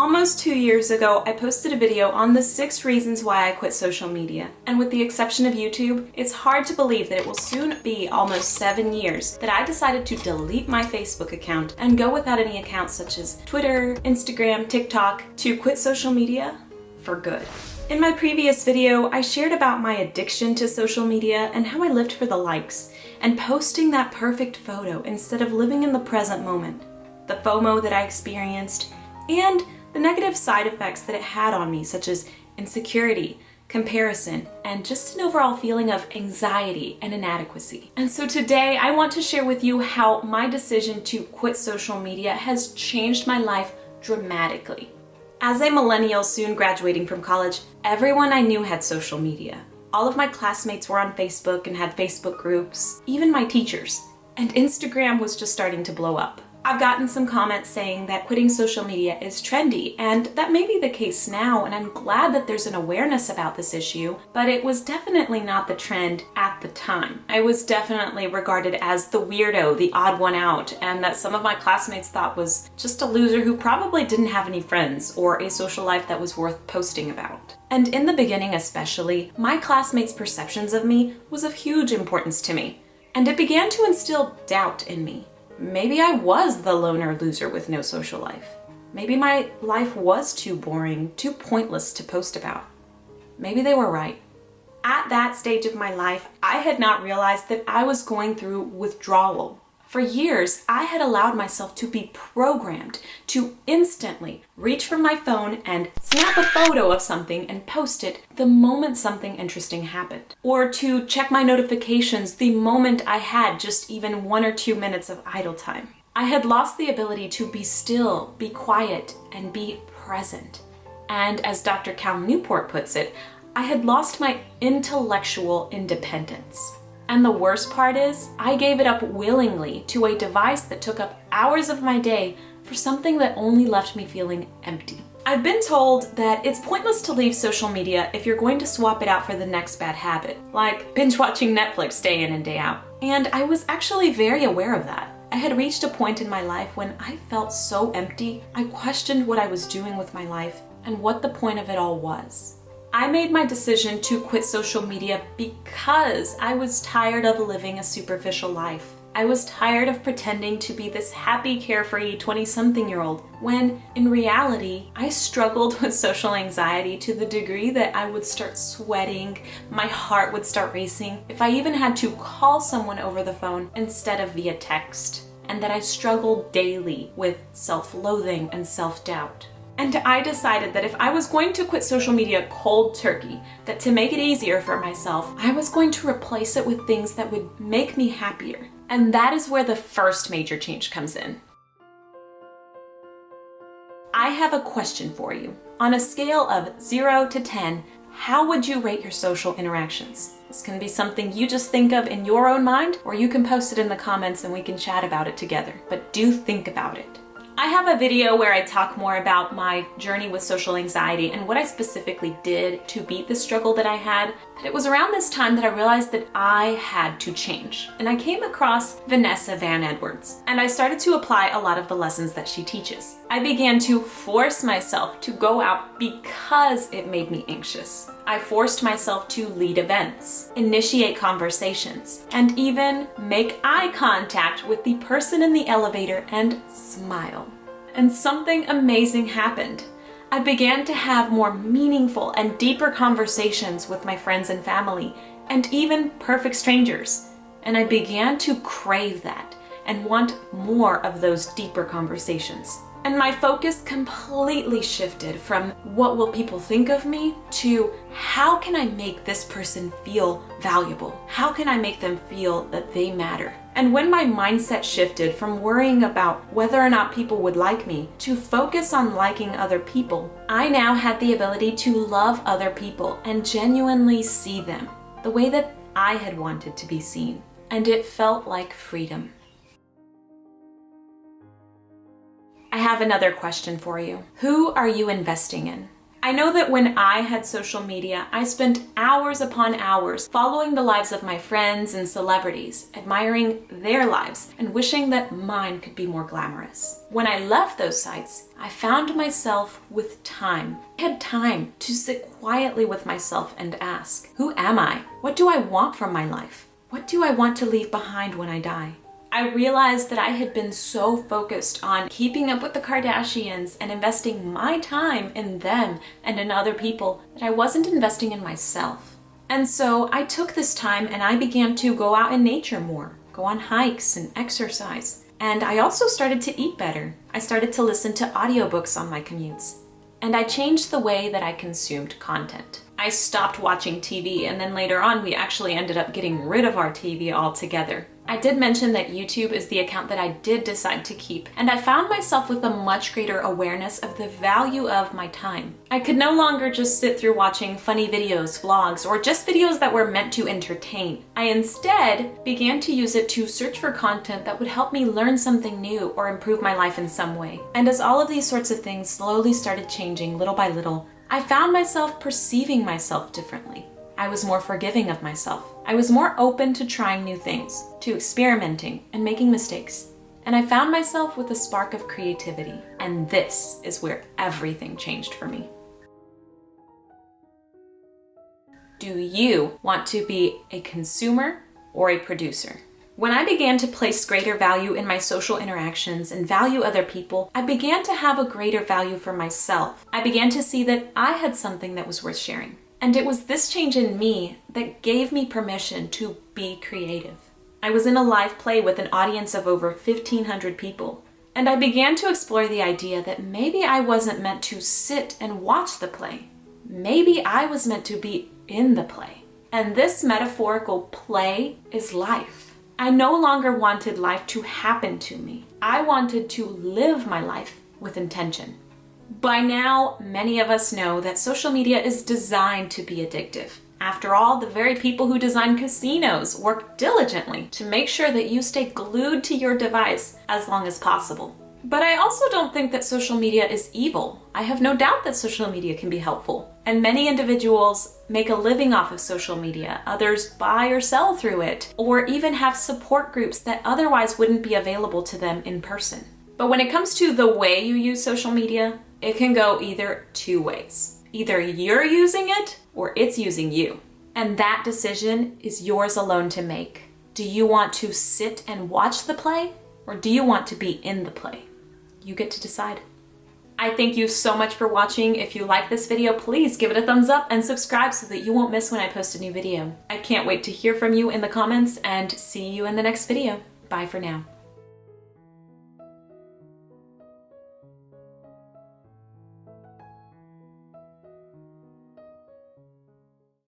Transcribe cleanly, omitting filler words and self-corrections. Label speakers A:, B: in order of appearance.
A: Almost 2 years ago, I posted a video on the 6 reasons why I quit social media. And with the exception of YouTube, it's hard to believe that it will soon be almost 7 years that I decided to delete my Facebook account and go without any accounts such as Twitter, Instagram, TikTok, to quit social media for good. In my previous video, I shared about my addiction to social media and how I lived for the likes and posting that perfect photo instead of living in the present moment, the FOMO that I experienced, and the negative side effects that it had on me, such as insecurity, comparison, and just an overall feeling of anxiety and inadequacy. And so today I want to share with you how my decision to quit social media has changed my life dramatically. As a millennial soon graduating from college, everyone I knew had social media. All of my classmates were on Facebook and had Facebook groups, even my teachers. And Instagram was just starting to blow up. I've gotten some comments saying that quitting social media is trendy, and that may be the case now, and I'm glad that there's an awareness about this issue, but it was definitely not the trend at the time. I was definitely regarded as the weirdo, the odd one out, and that some of my classmates thought was just a loser who probably didn't have any friends or a social life that was worth posting about. And in the beginning especially, my classmates' perceptions of me was of huge importance to me, and it began to instill doubt in me. Maybe I was the loner loser with no social life. Maybe my life was too boring, too pointless to post about. Maybe they were right. At that stage of my life, I had not realized that I was going through withdrawal. For years, I had allowed myself to be programmed to instantly reach for my phone and snap a photo of something and post it the moment something interesting happened. Or to check my notifications the moment I had just even 1 or 2 minutes of idle time. I had lost the ability to be still, be quiet, and be present. And as Dr. Cal Newport puts it, I had lost my intellectual independence. And the worst part is, I gave it up willingly to a device that took up hours of my day for something that only left me feeling empty. I've been told that it's pointless to leave social media if you're going to swap it out for the next bad habit, like binge watching Netflix day in and day out. And I was actually very aware of that. I had reached a point in my life when I felt so empty, I questioned what I was doing with my life and what the point of it all was. I made my decision to quit social media because I was tired of living a superficial life. I was tired of pretending to be this happy, carefree 20-something-year-old when, in reality, I struggled with social anxiety to the degree that I would start sweating, my heart would start racing if I even had to call someone over the phone instead of via text, and that I struggled daily with self-loathing and self-doubt. And I decided that if I was going to quit social media cold turkey, that to make it easier for myself, I was going to replace it with things that would make me happier. And that is where the first major change comes in. I have a question for you. On a scale of 0 to 10, how would you rate your social interactions? This can be something you just think of in your own mind, or you can post it in the comments and we can chat about it together. But do think about it. I have a video where I talk more about my journey with social anxiety and what I specifically did to beat the struggle that I had, but it was around this time that I realized that I had to change. And I came across Vanessa Van Edwards, and I started to apply a lot of the lessons that she teaches. I began to force myself to go out because it made me anxious. I forced myself to lead events, initiate conversations, and even make eye contact with the person in the elevator and smile. And something amazing happened. I began to have more meaningful and deeper conversations with my friends and family, and even perfect strangers. And I began to crave that and want more of those deeper conversations. And my focus completely shifted from what will people think of me to how can I make this person feel valuable? How can I make them feel that they matter? And when my mindset shifted from worrying about whether or not people would like me to focus on liking other people, I now had the ability to love other people and genuinely see them the way that I had wanted to be seen. And it felt like freedom. I have another question for you. Who are you investing in? I know that when I had social media, I spent hours upon hours following the lives of my friends and celebrities, admiring their lives, and wishing that mine could be more glamorous. When I left those sites, I found myself with time. I had time to sit quietly with myself and ask, who am I? What do I want from my life? What do I want to leave behind when I die? I realized that I had been so focused on keeping up with the Kardashians and investing my time in them and in other people that I wasn't investing in myself. And so I took this time and I began to go out in nature more, go on hikes and exercise. And I also started to eat better. I started to listen to audiobooks on my commutes. And I changed the way that I consumed content. I stopped watching TV, and then later on we actually ended up getting rid of our TV altogether. I did mention that YouTube is the account that I did decide to keep, and I found myself with a much greater awareness of the value of my time. I could no longer just sit through watching funny videos, vlogs, or just videos that were meant to entertain. I instead began to use it to search for content that would help me learn something new or improve my life in some way. And as all of these sorts of things slowly started changing little by little, I found myself perceiving myself differently. I was more forgiving of myself. I was more open to trying new things, to experimenting and making mistakes. And I found myself with a spark of creativity. And this is where everything changed for me. Do you want to be a consumer or a producer? When I began to place greater value in my social interactions and value other people, I began to have a greater value for myself. I began to see that I had something that was worth sharing. And it was this change in me that gave me permission to be creative. I was in a live play with an audience of over 1,500 people. And I began to explore the idea that maybe I wasn't meant to sit and watch the play. Maybe I was meant to be in the play. And this metaphorical play is life. I no longer wanted life to happen to me. I wanted to live my life with intention. By now, many of us know that social media is designed to be addictive. After all, the very people who design casinos work diligently to make sure that you stay glued to your device as long as possible. But I also don't think that social media is evil. I have no doubt that social media can be helpful. And many individuals make a living off of social media. Others buy or sell through it, or even have support groups that otherwise wouldn't be available to them in person. But when it comes to the way you use social media, it can go either two ways. Either you're using it or it's using you. And that decision is yours alone to make. Do you want to sit and watch the play, or do you want to be in the play? You get to decide. I thank you so much for watching. If you like this video, please give it a thumbs up and subscribe so that you won't miss when I post a new video. I can't wait to hear from you in the comments and see you in the next video. Bye for now.